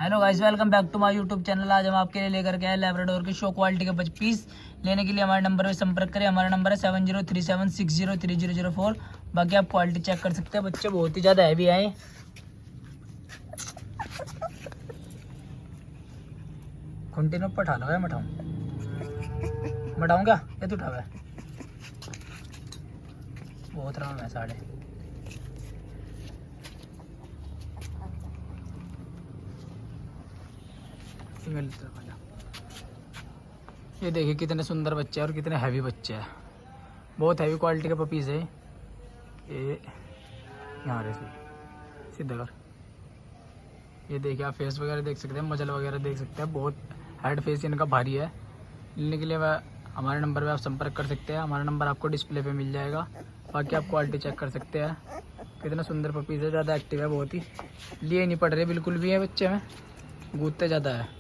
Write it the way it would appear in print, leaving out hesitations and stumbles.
Hello guys, welcome back to my YouTube channel. आज हम आपके लिए लेकर के आए लैब्राडोर के शो क्वालिटी के 25 पीस। लेने के लिए हमारे नंबर पर संपर्क करें। हमारा नंबर है 7037603004। बाकी आप क्वालिटी चेक कर सकते हैं। बच्चे बहुत ही ज़्यादा हैवी आए। खुंटी में पठा लो, मटाऊँ क्या ये तो उठावा है बहुत राम है साढ़े। ये देखिए कितने सुंदर बच्चे हैं और कितने हैवी बच्चे हैं। बहुत हैवी क्वालिटी के पपीज़ है ये। यहाँ रहे सीधा कर। ये देखिए आप फेस वगैरह देख सकते हैं, मजल वगैरह देख सकते हैं। बहुत हेड फेस इनका भारी है। लेने के लिए वह हमारे नंबर पे आप संपर्क कर सकते हैं। हमारा नंबर आपको डिस्प्ले पे मिल जाएगा। बाकी आप क्वालिटी चेक कर सकते हैं। कितना सुंदर पपीज़ है, ज़्यादा एक्टिव है, बहुत ही लिए नहीं पड़ रहे बिल्कुल भी है। बच्चे में गूदते ज़्यादा है।